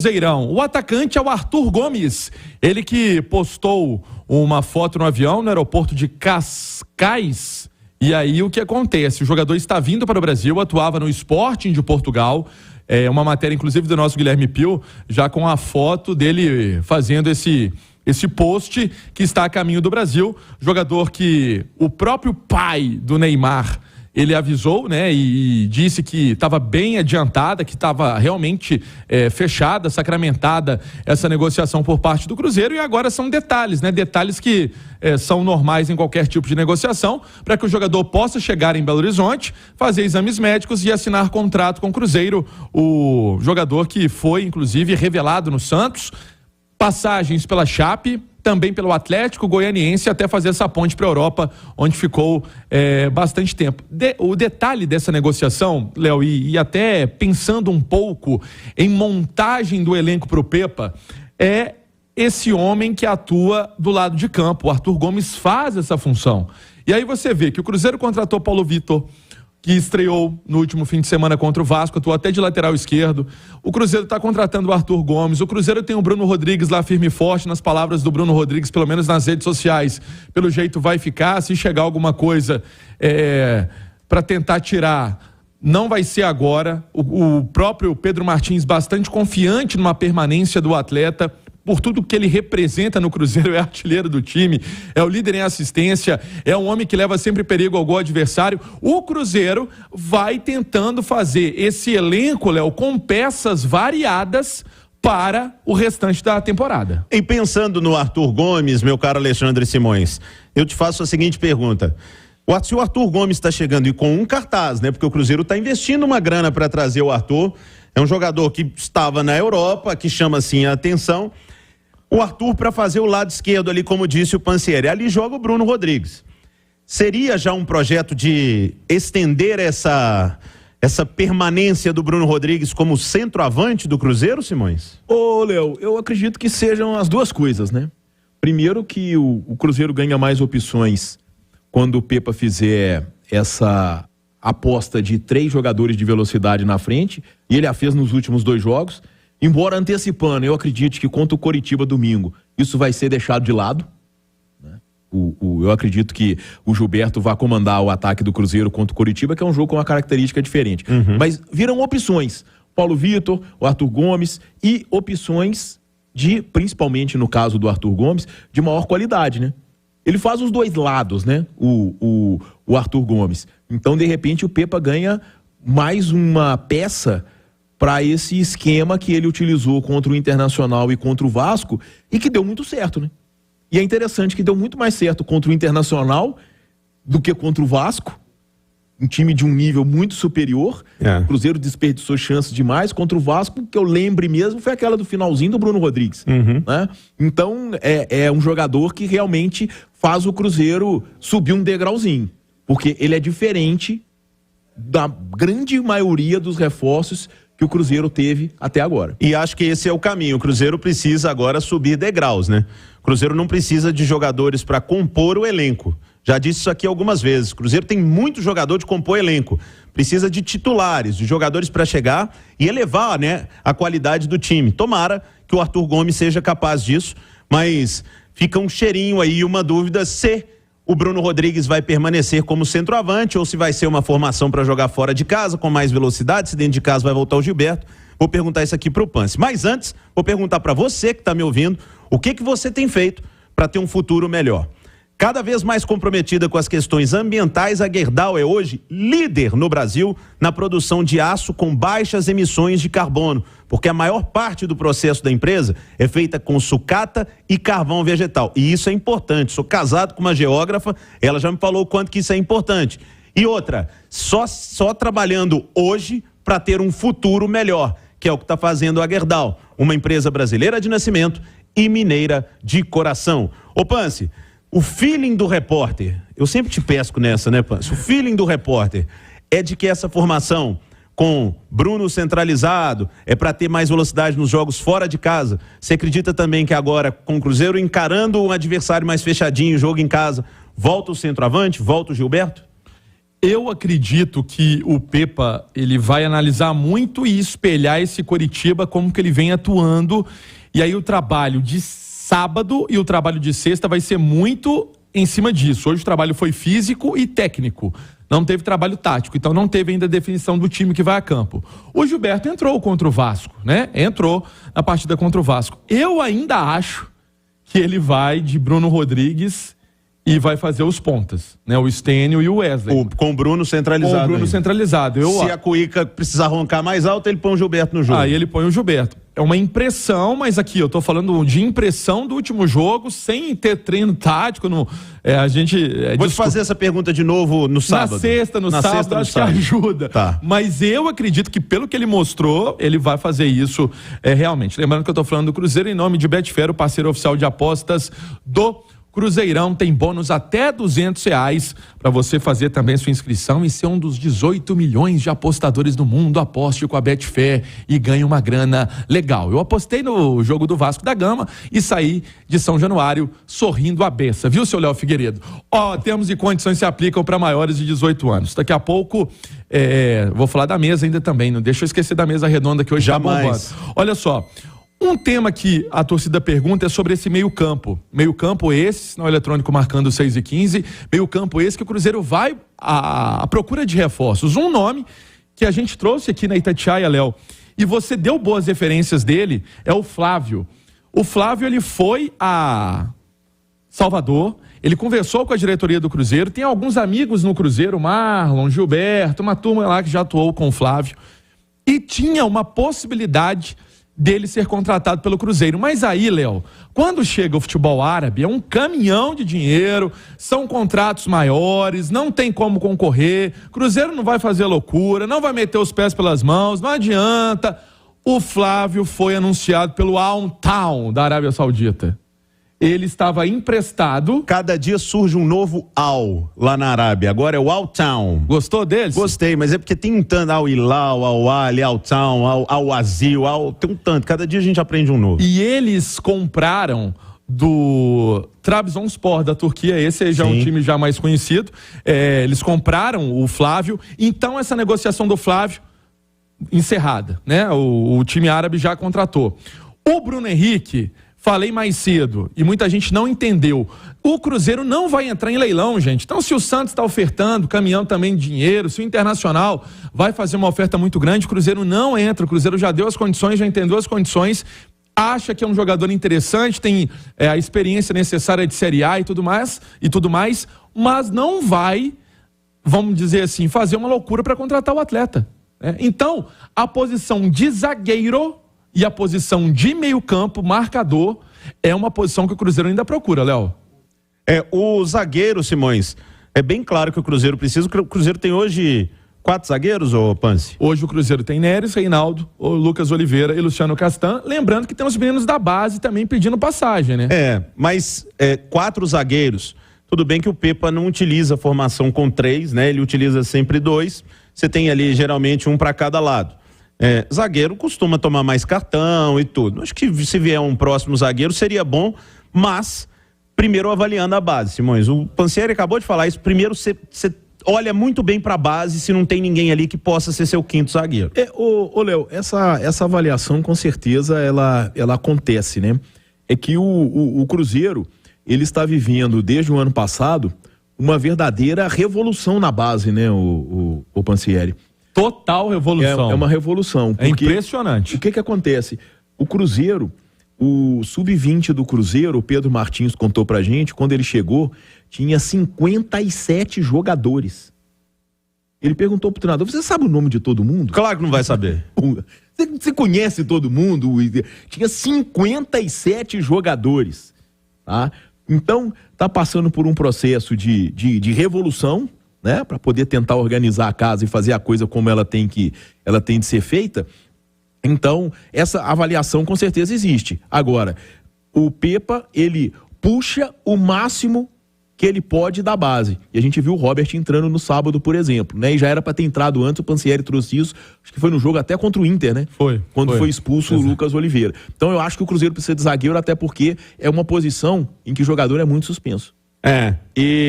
Cruzeirão. O atacante é o Arthur Gomes, ele que postou uma foto no avião no aeroporto de Cascais. E aí o que acontece? O jogador está vindo para o Brasil, atuava no Sporting de Portugal, uma matéria inclusive do nosso Guilherme Pio, já com a foto dele fazendo esse post que está a caminho do Brasil. Jogador que o próprio pai do Neymar, ele avisou, né, e disse que estava bem adiantada, que estava realmente fechada, sacramentada essa negociação por parte do Cruzeiro, e agora são detalhes, né, detalhes que são normais em qualquer tipo de negociação, para que o jogador possa chegar em Belo Horizonte, fazer exames médicos e assinar contrato com o Cruzeiro. O jogador que foi, inclusive, revelado no Santos, passagens pela Chape, também pelo Atlético Goianiense, até fazer essa ponte para a Europa, onde ficou bastante tempo. O detalhe dessa negociação, Léo, e até pensando um pouco em montagem do elenco para o Pepa, é esse homem que atua do lado de campo. O Arthur Gomes faz essa função. E aí você vê que o Cruzeiro contratou Paulo Vitor, que estreou no último fim de semana contra o Vasco, atuou até de lateral esquerdo. O Cruzeiro está contratando o Arthur Gomes. O Cruzeiro tem o Bruno Rodrigues lá firme e forte, nas palavras do Bruno Rodrigues, pelo menos nas redes sociais. Pelo jeito vai ficar, se chegar alguma coisa para tentar tirar, não vai ser agora. O próprio Pedro Martins, bastante confiante numa permanência do atleta, por tudo que ele representa no Cruzeiro, é artilheiro do time, é o líder em assistência, é um homem que leva sempre perigo ao gol adversário. O Cruzeiro vai tentando fazer esse elenco, Léo, com peças variadas para o restante da temporada. E pensando no Arthur Gomes, meu caro Alexandre Simões, eu te faço a seguinte pergunta. Se o Arthur Gomes está chegando e com um cartaz, né? Porque o Cruzeiro está investindo uma grana para trazer o Arthur, é um jogador que estava na Europa, que chama assim a atenção. O Arthur para fazer o lado esquerdo ali, como disse o Pansieri, ali joga o Bruno Rodrigues. Seria já um projeto de estender essa permanência do Bruno Rodrigues como centroavante do Cruzeiro, Simões? Ô, Léo, eu acredito que sejam as duas coisas, né? Primeiro que o Cruzeiro ganha mais opções quando o Pepa fizer essa aposta de 3 jogadores de velocidade na frente, e ele a fez nos últimos 2 jogos. Embora antecipando, eu acredito que contra o Coritiba domingo, isso vai ser deixado de lado, né? Eu acredito que o Gilberto vai comandar o ataque do Cruzeiro contra o Coritiba, que é um jogo com uma característica diferente. Mas viram opções, Paulo Vitor, o Arthur Gomes, e opções principalmente no caso do Arthur Gomes, de maior qualidade, né? Ele faz os 2 lados, né? O Arthur Gomes. Então, de repente, o Pepa ganha mais uma peça para esse esquema que ele utilizou contra o Internacional e contra o Vasco, e que deu muito certo, né? E é interessante que deu muito mais certo contra o Internacional do que contra o Vasco, um time de um nível muito superior. O Cruzeiro desperdiçou chances demais. Contra o Vasco, que eu lembre mesmo, foi aquela do finalzinho do Bruno Rodrigues, né? Então é um jogador que realmente faz o Cruzeiro subir um degrauzinho, porque ele é diferente da grande maioria dos reforços que o Cruzeiro teve até agora. E acho que esse é o caminho. O Cruzeiro precisa agora subir degraus, né? O Cruzeiro não precisa de jogadores para compor o elenco. Já disse isso aqui algumas vezes. O Cruzeiro tem muito jogador de compor elenco. Precisa de titulares, de jogadores para chegar e elevar, né, a qualidade do time. Tomara que o Arthur Gomes seja capaz disso, mas fica um cheirinho aí, uma dúvida se o Bruno Rodrigues vai permanecer como centroavante ou se vai ser uma formação para jogar fora de casa com mais velocidade, se dentro de casa vai voltar o Gilberto. Vou perguntar isso aqui para o Pance. Mas antes, vou perguntar para você que está me ouvindo, o que você tem feito para ter um futuro melhor? Cada vez mais comprometida com as questões ambientais, a Gerdau é hoje líder no Brasil na produção de aço com baixas emissões de carbono, porque a maior parte do processo da empresa é feita com sucata e carvão vegetal. E isso é importante. Sou casado com uma geógrafa, ela já me falou o quanto que isso é importante. E outra, só trabalhando hoje para ter um futuro melhor, que é o que está fazendo a Gerdau, uma empresa brasileira de nascimento e mineira de coração. Ô Pance, o feeling do repórter, eu sempre te pesco nessa, né, Pance? O feeling do repórter é de que essa formação com Bruno centralizado é para ter mais velocidade nos jogos fora de casa. Você acredita também que agora, com o Cruzeiro encarando um adversário mais fechadinho, jogo em casa, volta o centroavante, volta o Gilberto? Eu acredito que o Pepa, ele vai analisar muito e espelhar esse Coritiba como que ele vem atuando, e aí o trabalho de sábado e o trabalho de sexta vai ser muito em cima disso. Hoje o trabalho foi físico e técnico, não teve trabalho tático, então não teve ainda a definição do time que vai a campo. O Gilberto entrou contra o Vasco, né? Entrou na partida contra o Vasco. Eu ainda acho que ele vai de Bruno Rodrigues e vai fazer os pontas, né? O Stênio e o Wesley. Com o Bruno centralizado. Com o Bruno centralizado. Se a Cuíca precisar roncar mais alto, ele põe o Gilberto no jogo. Aí ele põe o Gilberto. É uma impressão, mas aqui eu tô falando de impressão do último jogo, sem ter treino tático. A gente... Vou te fazer essa pergunta de novo no sábado. Na sexta, acho que ajuda. Tá. Mas eu acredito que pelo que ele mostrou, ele vai fazer isso realmente. Lembrando que eu tô falando do Cruzeiro em nome de Betfair, o parceiro oficial de apostas do Cruzeirão. Tem bônus até R$200 para você fazer também sua inscrição e ser um dos 18 milhões de apostadores do mundo. Aposte com a Betfair e ganhe uma grana legal. Eu apostei no jogo do Vasco da Gama e saí de São Januário sorrindo à beça, viu, seu Léo Figueiredo? Termos e condições se aplicam para maiores de 18 anos. Daqui a pouco vou falar da mesa ainda também, não deixa eu esquecer da mesa redonda que hoje está bombando. Olha só, um tema que a torcida pergunta é sobre esse meio-campo. Meio-campo esse, sinal eletrônico marcando 6h15, meio-campo esse que o Cruzeiro vai à procura de reforços. Um nome que a gente trouxe aqui na Itatiaia, Léo, e você deu boas referências dele, é o Flávio. O Flávio, ele foi a Salvador, ele conversou com a diretoria do Cruzeiro, tem alguns amigos no Cruzeiro, Marlon, Gilberto, uma turma lá que já atuou com o Flávio, e tinha uma possibilidade dele ser contratado pelo Cruzeiro. Mas aí, Léo, quando chega o futebol árabe, é um caminhão de dinheiro, são contratos maiores, não tem como concorrer, Cruzeiro não vai fazer loucura, não vai meter os pés pelas mãos, não adianta. O Flávio foi anunciado pelo Al Town da Arábia Saudita. Ele estava emprestado. Cada dia surge um novo Al lá na Arábia. Agora é o Al Town. Gostou deles? Gostei, mas é porque tem um tanto. Al Hilal, Al Ali, Al Town, Al Azil, tem um tanto. Cada dia a gente aprende um novo. E eles compraram do Trabzonspor da Turquia. Esse já é um time já mais conhecido. Eles compraram o Flávio. Então essa negociação do Flávio encerrada, né? O time árabe já contratou. O Bruno Henrique, falei mais cedo e muita gente não entendeu. O Cruzeiro não vai entrar em leilão, gente. Então, se o Santos está ofertando, caminhão também de dinheiro, se o Internacional vai fazer uma oferta muito grande, o Cruzeiro não entra. O Cruzeiro já deu as condições, já entendeu as condições, acha que é um jogador interessante, tem a experiência necessária de Série A e tudo mais, mas não vai, vamos dizer assim, fazer uma loucura para contratar o atleta. Então, a posição de zagueiro e a posição de meio-campo, marcador, é uma posição que o Cruzeiro ainda procura, Léo. O zagueiro, Simões, é bem claro que o Cruzeiro precisa. O Cruzeiro tem hoje 4 zagueiros, ô Pansi? Hoje o Cruzeiro tem Neres, Reinaldo, o Lucas Oliveira e Luciano Castan. Lembrando que tem os meninos da base também pedindo passagem, né? Mas 4 zagueiros. Tudo bem que o Pepa não utiliza a formação com 3, né? Ele utiliza sempre 2. Você tem ali geralmente um para cada lado. Zagueiro costuma tomar mais cartão e tudo. Acho que se vier um próximo zagueiro seria bom, mas primeiro avaliando a base, Simões. O Pansieri acabou de falar isso. Primeiro você olha muito bem para a base se não tem ninguém ali que possa ser seu quinto zagueiro. Léo, essa avaliação com certeza ela acontece, né? É que o Cruzeiro, ele está vivendo desde o ano passado uma verdadeira revolução na base, né, o Pansieri? Total revolução. É uma revolução. É impressionante. O que acontece? O Cruzeiro, o sub-20 do Cruzeiro, o Pedro Martins contou pra gente, quando ele chegou, tinha 57 jogadores. Ele perguntou pro treinador, você sabe o nome de todo mundo? Claro que não vai saber. Você conhece todo mundo? Tinha 57 jogadores, tá? Então, tá passando por um processo de revolução, né, para poder tentar organizar a casa e fazer a coisa como ela tem de ser feita. Então, essa avaliação com certeza existe. Agora, o Pepa, ele puxa o máximo que ele pode da base. E a gente viu o Robert entrando no sábado, por exemplo, né? E já era para ter entrado antes, o Pansieri trouxe isso, acho que foi no jogo até contra o Inter, né? Quando foi expulso o Lucas Oliveira. Então eu acho que o Cruzeiro precisa de zagueiro, até porque é uma posição em que o jogador é muito suspenso. E